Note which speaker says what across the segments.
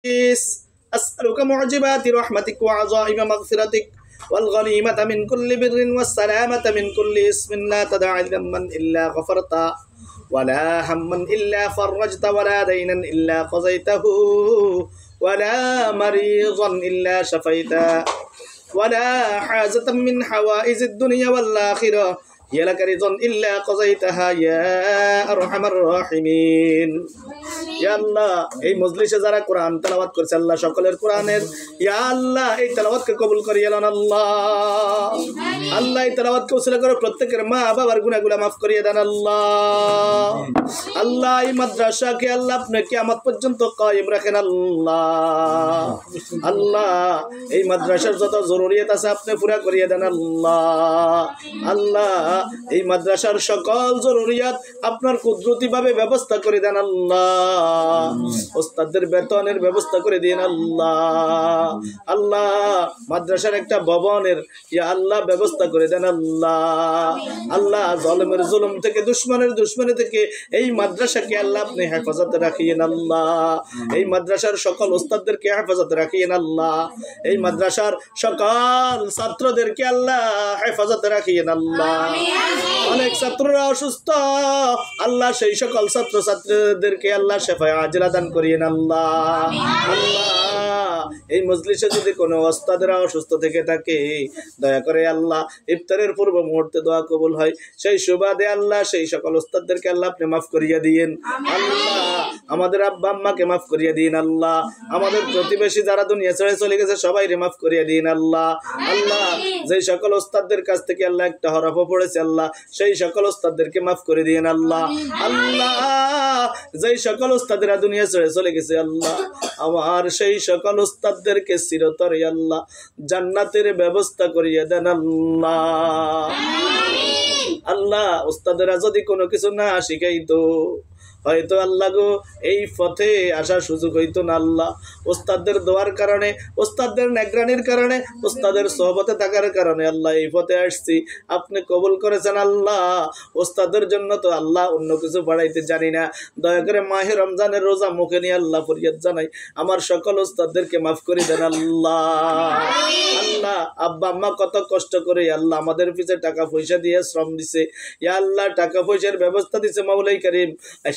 Speaker 1: أسألك معجبات رحمتك وعظائم مغفرتك والغنيمة من كل بر والسلامة من كل اسم لا تدع ذنبا إلا غفرته ولا هما إلا فرجت ولا دينا إلا قضيته ولا مريضا إلا شفيته ولا حاجة من حوائج الدنيا والآخرة هي لك رضا إلا قضيتها يا أرحم الراحمين ইয়া আল্লাহ এই মজলিসে যারা কোরআন তেলাওয়াত করছে আল্লাহ সকলের কোরআনের ইয়া আল্লাহ এই তেলাওয়াতকে কবুল করিয়ে নেন আল্লাহ আল্লাহ এই তেলাওয়াতকে উসিলা করে প্রত্যেকের মা বাবার গুনাহগুলো maaf করিয়ে দেন আল্লাহ আল্লাহ এই মাদ্রাসাকে আল্লাহ আপনি কিয়ামত পর্যন্ত কায়েম রাখেন আল্লাহ আল্লাহ এই মাদ্রাসার যত জরুরিয়াত আছে আপনি পুরা করিয়ে দেন আল্লাহ আল্লাহ এই মাদ্রাসার সকল জরুরিয়াত আপনার কুদরতি ভাবে ব্যবস্থা করে দেন আল্লাহ ওস্তাদদের বেতনের ব্যবস্থা করে দিন আল্লাহ আল্লাহ মাদ্রাসার একটা ভবনের ইয়া আল্লাহ ব্যবস্থা করে দেন আল্লাহ আল্লাহ জালেমের জুলুম থেকে দুশমনের দুশমনি থেকে এই মাদ্রাসাকে আল্লাহ আপনি হেফাজতে রাখিয়েন আল্লাহ এই মাদ্রাসার সকল ওস্তাদদেরকে হেফাজতে রাখিয়েন আল্লাহ এই মাদ্রাসার সকল ছাত্রদেরকে আল্লাহ হেফাজতে রাখিয়েন আল্লাহ অনেক ছাত্ররা অসুস্থ আল্লাহ সেই সকল ছাত্র ছাত্রীদেরকে আল্লাহ শেফায়ে আজিলা দান করিয়েন আল্লাহ আল্লাহ এই মজলিসে যদি কোনো ওস্তাদরা অসুস্থ থেকে থাকে দয়া করে আল্লাহ ইফতারের পূর্ব মুহূর্তে দোয়া কবুল হয় সেই সুবাদে আল্লাহ সেই সকল ওস্তাদদেরকে আল্লাহ আপনি মাফ করিয়ে দিয়েন আল্লাহ আমাদের আব্বা আম্মাকে মাফ করিয়ে দিন আল্লাহ আমাদের প্রতিবেশী যারা দুনিয়া ছেড়ে চলে গেছে সবাইকে মাফ করিয়ে দিন আল্লাহ আল্লাহ যেই সকল ওস্তাদদের কাছ থেকে আল্লাহ একটা হরফও পড়েছে আল্লাহ সেই সকল ওস্তাদদেরকে মাফ করে দিন আল্লাহ আল্লাহ যেই সকল ওস্তাদরা দুনিয়া ছেড়ে চলে গেছে আল্লাহ আমার সেই সকল ওস্তাদদেরকে চিরতরে আল্লাহ জান্নাতের ব্যবস্থা করিয়ে দেন আল্লাহ আল্লাহ ওস্তাদরা যদি কোনো কিছু না শিখাইতো হয়তো আল্লাহ গো এই পথে আসার সুযোগ হইতো না আল্লাহ ওস্তাদদের দোয়ার কারণে ওস্তাদদের নেগরানির কারণে ওস্তাদের সোহবতে থাকার কারণে আল্লাহ এই পথে আসছি আপনি কবুল করেছেন আল্লাহ ওস্তাদের জন্য তো আল্লাহ অন্য কিছু বাড়াইতে জানি না দয়া করে মাহে রমজানের রোজা মুখে নিয়ে আল্লাহ ফরিয়াদ জানাই আমার সকল ওস্তাদদেরকে মাফ করে দেন আল্লাহ আল্লাহ আব্বা আম্মা কত কষ্ট করে আল্লাহ আমাদের পিছে টাকা পয়সা দিয়ে শ্রম দিছে ইয়া আল্লাহ টাকা পয়সার ব্যবস্থা দিছে মাওলাই করিম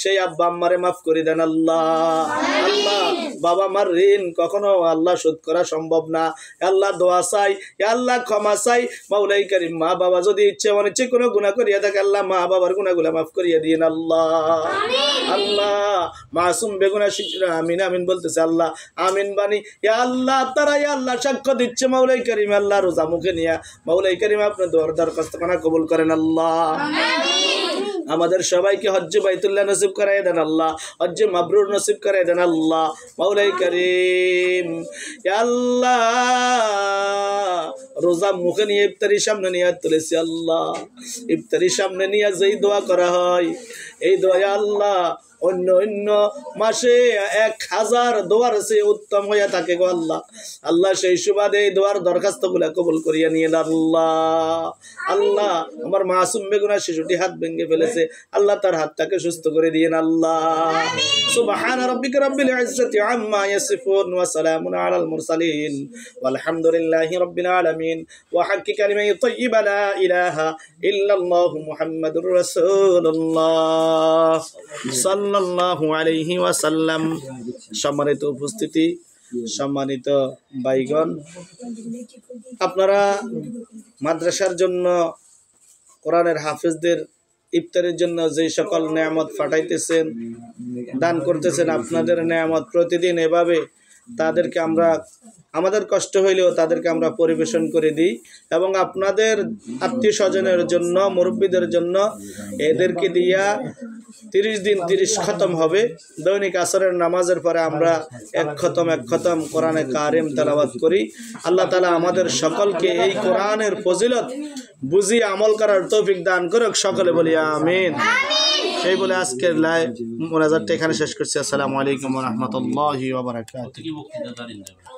Speaker 1: সেই আব্বা আম্মারে মাফ করে দেন আল্লাহ আল্লাহ বাবা মার ঋণ কখনো আল্লাহ শোধ করা সম্ভব না আল্লাহ দোয়া চাই আল্লাহ ক্ষমা চাই মাওলাই করিম মা বাবা যদি ইচ্ছে অনিচ্ছে কোনো গুনাহ করিয়া থাকে আল্লাহ মা বাবার গুনাহগুলো মাফ করিয়ে দিন আল্লাহ আল্লাহ মাসুম বেগুনা শিশুরা আমিন আমিন বলতেছে আল্লাহ আমিন বাণী ইয়া আল্লাহ তারা ইয়া আল্লাহ সাক্ষ্য দিচ্ছে মাওলাই করিম আল্লাহ রোজা মুখে নিয়া মাওলাই করিম আপনি দরখাস্ত কবুল করেন আল্লাহ আমাদের সবাইকে হজ্জে বাইতুল্লাহ নসিব করায় দেন আল্লাহ হজ্জে মাবরুর নসিব করায় দেন আল্লাহ মাওলাই করিম ইয়া আল্লাহ রোজা মুখে নিয়ে ইফতারির সামনে নিয়ে তুলেছি আল্লাহ ইফতারির সামনে নিয়ে যেই দোয়া করা হয় এই দোয়া আল্লাহ অন্য অন্য মাসে 1000 দোয়ার চেয়ে উত্তম হইয়া থাকে গো আল্লাহ আল্লাহ সেই সুবাদে এই দোয়ার দরখাস্তগুলো কবুল করিয়া নিয়েন আল্লাহ আল্লাহ আমার মাসুম বেগুনা শিশুটি হাত ভেঙে ফেলেছে আল্লাহ তার হাতটাকে সুস্থ করে দিয়েন আল্লাহ সুবহানা রাব্বিকা রাব্বিল ইজ্জাতি আম্মা ইয়াসিফুন ওয়া সালামুন আলাল মুরসালিন ওয়ালহামদুলিল্লাহি রাব্বিল আলামিন ওয়া হাক্কি কালিমায়ে তাইয়্যিবা লা ইলাহা ইল্লাল্লাহু মুহাম্মাদুর রাসূলুল্লাহ সাল্লাল্লাহু আলাইহি ওয়াসাল্লাম সম্মানিত উপস্থিতি সম্মানিত ভাইগণ আপনারা মাদ্রাসার জন্য কোরআনের হাফেজদের ইফতারের জন্য যে সকল নেয়ামত পাঠাইতেছেন দান করতেছেন আপনাদের নেয়ামত প্রতিদিন এভাবে তাদেরকে আমরা আমাদের কষ্ট হইলেও তাদেরকে আমরা পরিবেশন করে দিই এবং আপনাদের আত্মীয় স্বজনের জন্য মুরব্বীদের জন্য এদেরকে দিয়া 30 দিন 30 খতম হবে দৈনিক আসরের নামাজের পরে আমরা এক খতম কোরআনে কারিম তেলাওয়াত করি আল্লাহ তাআলা আমাদের সকলকে এই কোরআনের ফজিলত বুঝি আমল করার তৌফিক দান করুক সকলে বলি আমিন এই বলে আজকের লাইভ মোনাজাতটা এখানে শেষ করছি আসসালামু আলাইকুম ওয়া রাহমাতুল্লাহি ওয়া বারাকাতুহু